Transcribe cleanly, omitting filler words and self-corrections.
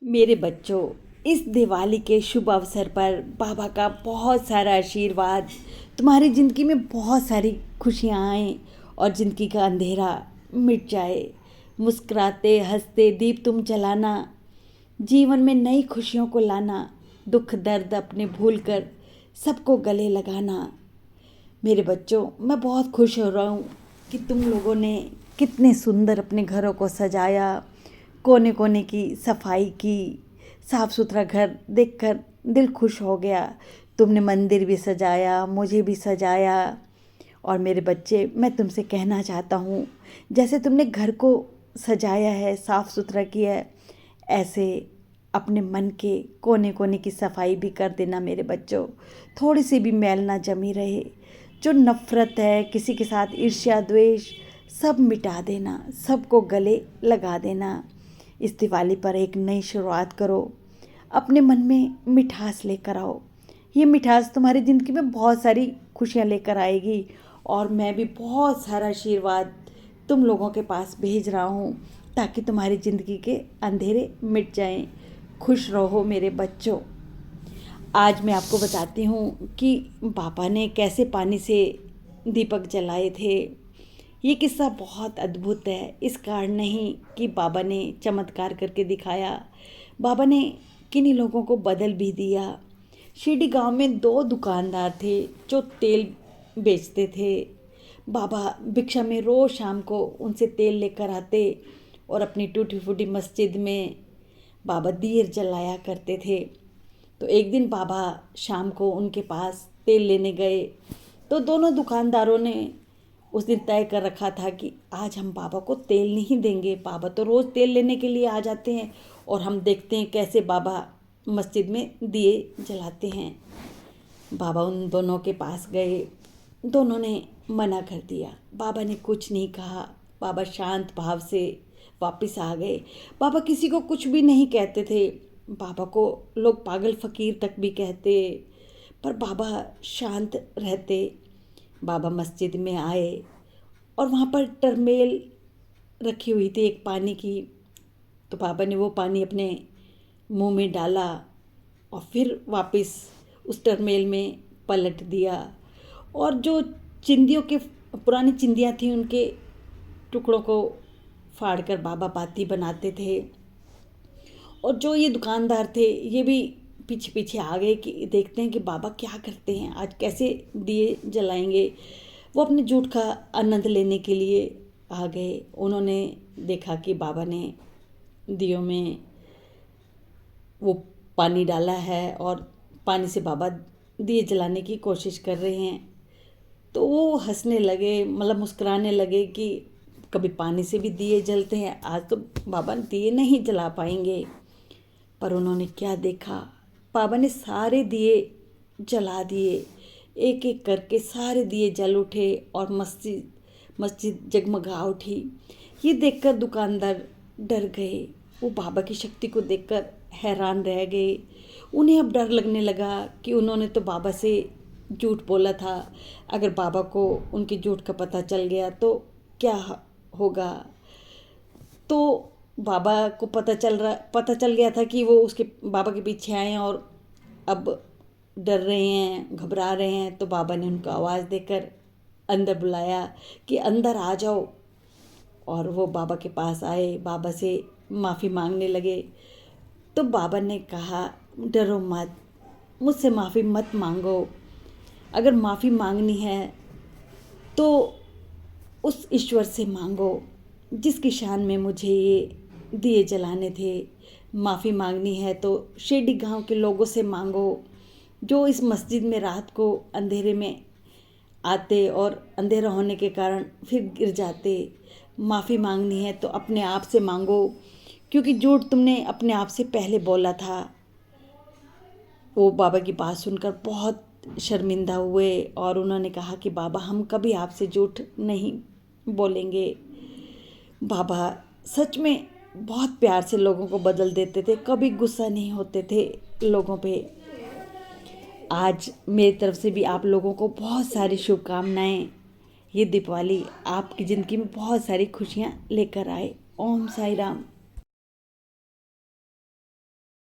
मेरे बच्चों, इस दिवाली के शुभ अवसर पर बाबा का बहुत सारा आशीर्वाद तुम्हारी ज़िंदगी में बहुत सारी खुशियाँ आएँ और ज़िंदगी का अंधेरा मिट जाए। मुस्कुराते हंसते दीप तुम जलाना, जीवन में नई खुशियों को लाना, दुख दर्द अपने भूल कर सबको गले लगाना। मेरे बच्चों, मैं बहुत खुश हो रहा हूँ कि तुम लोगों ने कितने सुंदर अपने घरों को सजाया, कोने कोने की सफाई की। साफ सुथरा घर देखकर दिल खुश हो गया। तुमने मंदिर भी सजाया, मुझे भी सजाया। और मेरे बच्चे, मैं तुमसे कहना चाहता हूँ, जैसे तुमने घर को सजाया है, साफ सुथरा किया है, ऐसे अपने मन के कोने कोने की सफाई भी कर देना मेरे बच्चों। थोड़ी सी भी मैल ना जमी रहे। जो नफ़रत है, किसी के साथ ईर्ष्या द्वेष, सब मिटा देना, सबको गले लगा देना। इस दिवाली पर एक नई शुरुआत करो। अपने मन में मिठास लेकर आओ। ये मिठास तुम्हारी ज़िंदगी में बहुत सारी खुशियाँ लेकर आएगी। और मैं भी बहुत सारा आशीर्वाद तुम लोगों के पास भेज रहा हूँ ताकि तुम्हारी ज़िंदगी के अंधेरे मिट जाएं। खुश रहो मेरे बच्चों। आज मैं आपको बताती हूँ कि पापा ने कैसे पानी से दीपक जलाए थे। ये किस्सा बहुत अद्भुत है। इस कारण नहीं कि बाबा ने चमत्कार करके दिखाया, बाबा ने किन्हीं लोगों को बदल भी दिया। शिरडी गांव में 2 दुकानदार थे जो तेल बेचते थे। बाबा भिक्षा में रोज़ शाम को उनसे तेल लेकर आते और अपनी टूटी फूटी मस्जिद में बाबा दिए जलाया करते थे। तो एक दिन बाबा शाम को उनके पास तेल लेने गए तो दोनों दुकानदारों ने उस दिन तय कर रखा था कि आज हम बाबा को तेल नहीं देंगे। बाबा तो रोज़ तेल लेने के लिए आ जाते हैं और हम देखते हैं कैसे बाबा मस्जिद में दिए जलाते हैं। बाबा उन दोनों के पास गए, दोनों ने मना कर दिया। बाबा ने कुछ नहीं कहा। बाबा शांत भाव से वापस आ गए। बाबा किसी को कुछ भी नहीं कहते थे। बाबा को लोग पागल फ़कीर तक भी कहते, पर बाबा शांत रहते। बाबा मस्जिद में आए और वहाँ पर टरमेल रखी हुई थी एक पानी की। तो बाबा ने वो पानी अपने मुंह में डाला और फिर वापस उस टरमेल में पलट दिया। और जो चिंदियों के पुरानी चिंदियाँ थी, उनके टुकड़ों को फाड़ कर बाबा बाती बनाते थे। और जो ये दुकानदार थे, ये भी पीछे पीछे आ गए कि देखते हैं कि बाबा क्या करते हैं, आज कैसे दिए जलाएंगे। वो अपने झूठ का आनंद लेने के लिए आ गए। उन्होंने देखा कि बाबा ने दियों में वो पानी डाला है और पानी से बाबा दिए जलाने की कोशिश कर रहे हैं। तो वो हंसने लगे, मतलब मुस्कुराने लगे कि कभी पानी से भी दिए जलते हैं, आज तो बाबा दिए नहीं जला पाएंगे। पर उन्होंने क्या देखा, बाबा ने सारे दिए जला दिए। एक एक करके सारे दिए जल उठे और मस्जिद जगमगा उठी। ये देखकर दुकानदार डर गए। वो बाबा की शक्ति को देखकर हैरान रह गए। उन्हें अब डर लगने लगा कि उन्होंने तो बाबा से झूठ बोला था। अगर बाबा को उनके झूठ का पता चल गया तो क्या होगा। तो बाबा को पता चल गया था कि वो उसके बाबा के पीछे आए हैं और अब डर रहे हैं, घबरा रहे हैं। तो बाबा ने उनको आवाज़ देकर अंदर बुलाया कि अंदर आ जाओ। और वो बाबा के पास आए, बाबा से माफ़ी मांगने लगे। तो बाबा ने कहा, डरो मत, मुझसे माफ़ी मत मांगो। अगर माफ़ी मांगनी है तो उस ईश्वर से मांगो जिसकी शान में मुझे ये दिए जलाने थे। माफ़ी मांगनी है तो शिरडी गांव के लोगों से मांगो जो इस मस्जिद में रात को अंधेरे में आते और अंधेरा होने के कारण फिर गिर जाते। माफ़ी मांगनी है तो अपने आप से मांगो, क्योंकि झूठ तुमने अपने आप से पहले बोला था। वो बाबा की बात सुनकर बहुत शर्मिंदा हुए और उन्होंने कहा कि बाबा, हम कभी आपसे झूठ नहीं बोलेंगे। बाबा सच में बहुत प्यार से लोगों को बदल देते थे, कभी गुस्सा नहीं होते थे लोगों पे। आज मेरी तरफ से भी आप लोगों को बहुत सारी शुभकामनाएं। ये दीपावली आपकी ज़िंदगी में बहुत सारी खुशियाँ लेकर आए। ओम साई राम।